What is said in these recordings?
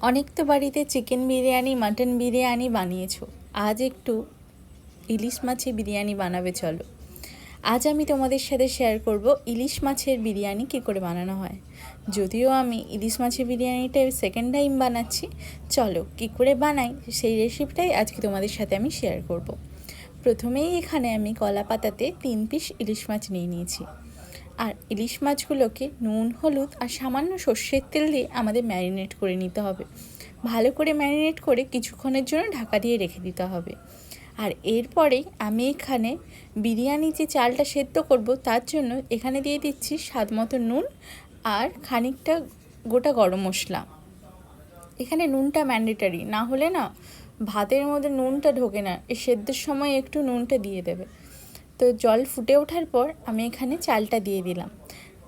অনেক তো বাড়িতে চিকেন বিরিয়ানি মাটন বিরিয়ানি বানিয়েছো, আজ একটু ইলিশ মাছের বিরিয়ানি বানাবে চলো। আজ আমি তোমাদের সাথে শেয়ার করব ইলিশ মাছের বিরিয়ানি কী করে বানানো হয়। যদিও আমি ইলিশ মাছের বিরিয়ানিটা সেকেন্ড টাইম বানাচ্ছি, চলো কী করে বানাই সেই রেসিপিটাই আজকে তোমাদের সাথে আমি শেয়ার করব। প্রথমেই এখানে আমি কলা পাতাতে 3 পিস ইলিশ মাছ নিয়ে নিয়েছি। আর ইলিশ মাছগুলোকে নুন হলুদ আর সামান্য সর্ষের তেল দিয়ে আমাদের ম্যারিনেট করে নিতে হবে। ভালো করে ম্যারিনেট করে কিছুক্ষণের জন্য ঢাকা দিয়ে রেখে দিতে হবে। আর এরপরেই আমি এখানে বিরিয়ানি যে চালটা সেদ্ধ করব তার জন্য এখানে দিয়ে দিচ্ছি স্বাদ মতো নুন আর খানিকটা গোটা গরম মশলা। এখানে নুনটা ম্যান্ডেটারি, না হলে না ভাতের মধ্যে নুনটা ঢোকে না, এই সেদ্ধের সময় একটু নুনটা দিয়ে দেবে। তো জল ফুটে ওঠার পর আমি এখানে চালটা দিয়ে দিলাম।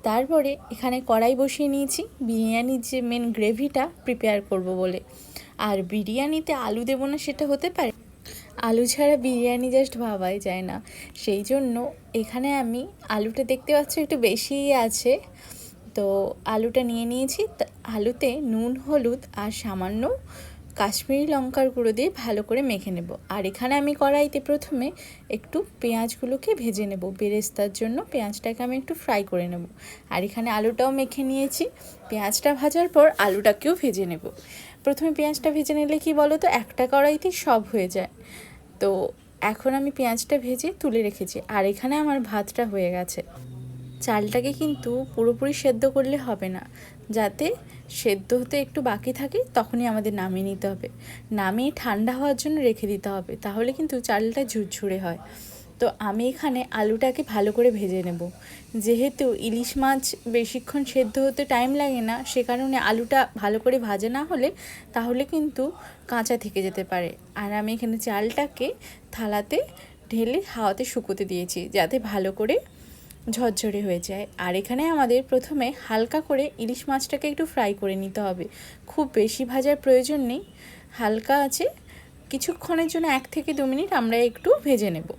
তারপরে এখানে কড়াই বসিয়ে নিয়েছি বিরিয়ানির যে মেন গ্রেভিটা প্রিপেয়ার করব বলে। আর বিরিয়ানিতে আলু দেবো না সেটা হতে পারে, আলু ছাড়া বিরিয়ানি জাস্ট ভাবাই যায় না। সেই জন্য এখানে আমি আলুটা দেখতে পাচ্ছ একটু বেশিই আছে, তো আলুটা নিয়ে নিয়েছি। আলুতে নুন হলুদ আর সামান্য কাশ্মীরি লঙ্কার গুঁড়ো দিয়ে ভালো করে মেখে নেব। আর এখানে আমি কড়াইতে প্রথমে একটু পেঁয়াজগুলোকে ভেজে নেব, বেরেস্তার জন্য পেঁয়াজটাকে আমি একটু ফ্রাই করে নেব। আর এখানে আলুটাও মেখে নিয়েছি, পেঁয়াজটা ভাজার পর আলুটাকেও ভেজে নেব। প্রথমে পেঁয়াজটা ভেজে নিলে কি বলো তো, একটা কড়াইতেই সব হয়ে যায়। তো এখন আমি পেঁয়াজটা ভেজে তুলে রেখেছি। আর এখানে আমার ভাতটা হয়ে গেছে। চালটাকে কিন্তু পুরোপুরি সেদ্ধ করলে হবে না, যাতে সেদ্ধ হতে একটু বাকি থাকে তখনই আমাদের নামিয়ে নিতে হবে। নামিয়ে ঠান্ডা হওয়ার জন্য রেখে দিতে হবে, তাহলে কিন্তু চালটা ঝুরঝুরে হয়। তো আমি এখানে আলুটাকে ভালো করে ভেজে নেব। যেহেতু ইলিশ মাছ বেশিক্ষণ সেদ্ধ হতে টাইম লাগে না, সে কারণে আলুটা ভালো করে ভাজা না হলে তাহলে কিন্তু কাঁচা থেকে যেতে পারে। আর আমি এখানে চালটাকে থালাতে ঢেলে হাওয়াতে শুকোতে দিয়েছি, যাতে ভালো করে ঝরঝরে হয়ে যায়। আর এখানে আমাদের প্রথমে হালকা করে ইলিশ মাছটাকে একটু ফ্রাই করে নিতে হবে, খুব বেশি ভাজার প্রয়োজন নেই, হালকা আছে কিছুক্ষণের জন্য 1 থেকে 2 মিনিট আমরা একটু ভেজে নেব।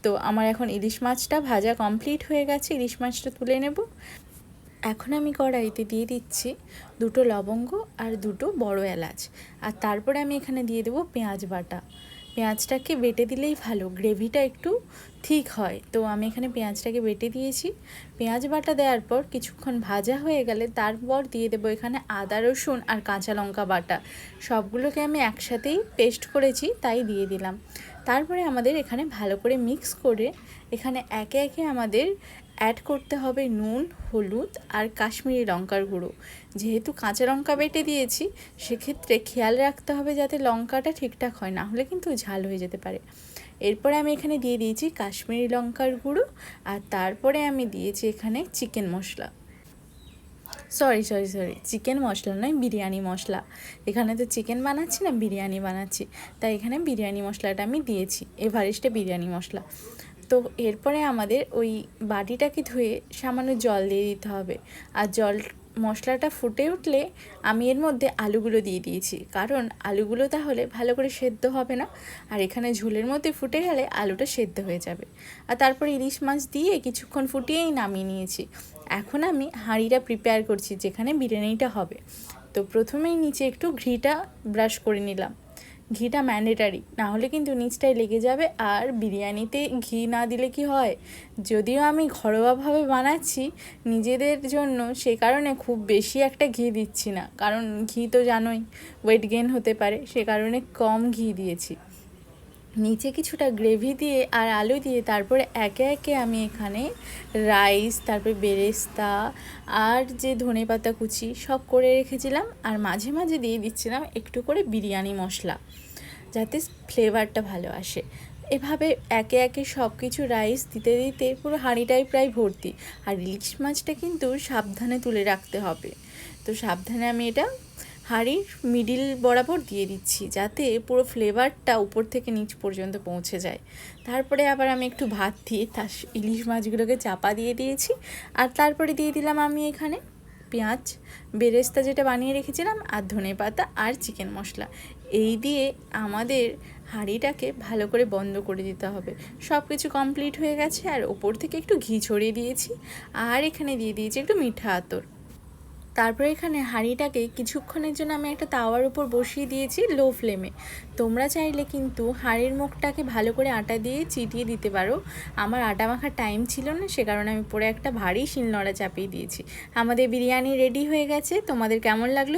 তো আমার এখন ইলিশ মাছটা ভাজা কমপ্লিট হয়ে গেছে, ইলিশ মাছটা তুলে নেব। এখন আমি কড়াইতে দিয়ে দিচ্ছি 2টো লবঙ্গ আর 2টো বড় এলাচ। আর তারপরে আমি এখানে দিয়ে দেবো পেঁয়াজ বাটা। পেঁয়াজটাকে বেটে দিলেই ভালো, গ্রেভিটা একটু ঠিক হয়। তো আমি এখানে পেঁয়াজটাকে বেটে দিয়েছি। পেঁয়াজ বাটা দেওয়ার পর কিছুক্ষণ ভাজা হয়ে গেলে তারপর দিয়ে দেবো এখানে আদা রসুন আর কাঁচা লঙ্কা বাটা। সবগুলোকে আমি একসাথেই পেস্ট করেছি তাই দিয়ে দিলাম। তারপরে আমাদের এখানে ভালো করে মিক্স করে এখানে একে একে আমাদের অ্যাড করতে হবে নুন হলুদ আর কাশ্মীরি লঙ্কার গুঁড়ো। যেহেতু কাঁচা লঙ্কা বেটে দিয়েছি, সেক্ষেত্রে খেয়াল রাখতে হবে যাতে লঙ্কাটা ঠিকঠাক হয়, না হলে কিন্তু ঝাল হয়ে যেতে পারে। এরপরে আমি এখানে দিয়ে দিয়েছি কাশ্মীরি লঙ্কার গুঁড়ো। আর তারপরে আমি দিয়েছি এখানে চিকেন মশলা, সরি চিকেন মশলা নয়, বিরিয়ানি মশলা। এখানে তো চিকেন বানাচ্ছি না, বিরিয়ানি বানাচ্ছি, তাই এখানে বিরিয়ানি মশলাটা আমি দিয়েছি, এভারেস্টে বিরিয়ানি মশলা। তো এরপরে আমাদের ওই বাটিটাকে ধুয়ে সামান্য জল দিয়ে দিতে হবে। আর মশলাটা ফুটে উঠলে আমি এর মধ্যে আলুগুলো দিয়ে দিয়েছি, কারণ আলুগুলো তাহলে ভালো করে সেদ্ধ হবে না, আর এখানে ঝোলের মধ্যে ফুটে গেলে আলুটা সেদ্ধ হয়ে যাবে। আর তারপর ইলিশ মাছ দিয়ে কিছুক্ষণ ফুটিয়েই নামিয়ে নিয়েছি। এখন আমি হাঁড়িটা প্রিপেয়ার করছি যেখানে বিরিয়ানিটা হবে। তো প্রথমেই নিচে একটু ঘিটা ব্রাশ করে নিলাম। ঘিটা ম্যান্ডেটারি, না হলে কিন্তু নিচটায় লেগে যাবে। আর বিরিয়ানিতে ঘি না দিলে কি হয়, যদিও আমি ঘরোয়াভাবে বানাচ্ছি নিজেদের জন্য, সে কারণে খুব বেশি একটা ঘি দিচ্ছি না, কারণ ঘি তো জানোই ওয়েট গেইন হতে পারে, সে কারণে কম ঘি দিয়েছি। নিচে কিছুটা গ্রেভি দিয়ে আর আলু দিয়ে তারপরে একে একে আমি এখানে রাইস, তারপরে বেরেস্তা আর যে ধনেপাতা কুচি সব করে রেখেছিলাম, আর মাঝে মাঝে দিয়ে দিচ্ছিলাম একটু করে বিরিয়ানি মশলা, যাতে ফ্লেভারটা ভালো আসে। এভাবে একে একে সব কিছু রাইস দিতে দিতে পুরো হাঁড়িটাই প্রায় ভর্তি। আর ইলিশ মাছটা কিন্তু সাবধানে তুলে রাখতে হবে, তো সাবধানে আমি এটা হাঁড়ির মিডিল বরাবর দিয়ে দিচ্ছি, যাতে পুরো ফ্লেভারটা উপর থেকে নিচ পর্যন্ত পৌঁছে যায়। তারপরে আবার আমি একটু ভাত দিয়ে তার ইলিশ মাছগুলোকে চাপা দিয়ে দিয়েছি। আর তারপরে দিয়ে দিলাম আমি এখানে পেঁয়াজ, বেরেস্তা যেটা বানিয়ে রেখেছিলাম, আর ধনেপাতা আর চিকেন মশলা। এই দিয়ে আমাদের হাঁড়িটাকে ভালো করে বন্ধ করে দিতে হবে। সব কিছু কমপ্লিট হয়ে গেছে, আর ওপর থেকে একটু ঘি ছড়িয়ে দিয়েছি। আর এখানে দিয়ে দিয়েছি একটু মিঠা আতর। তারপরে এখানে হাঁড়িটাকে কিছুক্ষণের জন্য আমি একটা তাওয়ার উপর বসিয়ে দিয়েছি লো ফ্লেমে। তোমরা চাইলে কিন্তু হাঁড়ির মুখটাকে ভালো করে আটা দিয়ে চিটিয়ে দিতে পারো। আমার আটা মাখার টাইম ছিল না, সে কারণে আমি পরে একটা ভারী শিলনোড়া চাপিয়ে দিয়েছি। আমাদের বিরিয়ানি রেডি হয়ে গেছে। তোমাদের কেমন লাগলো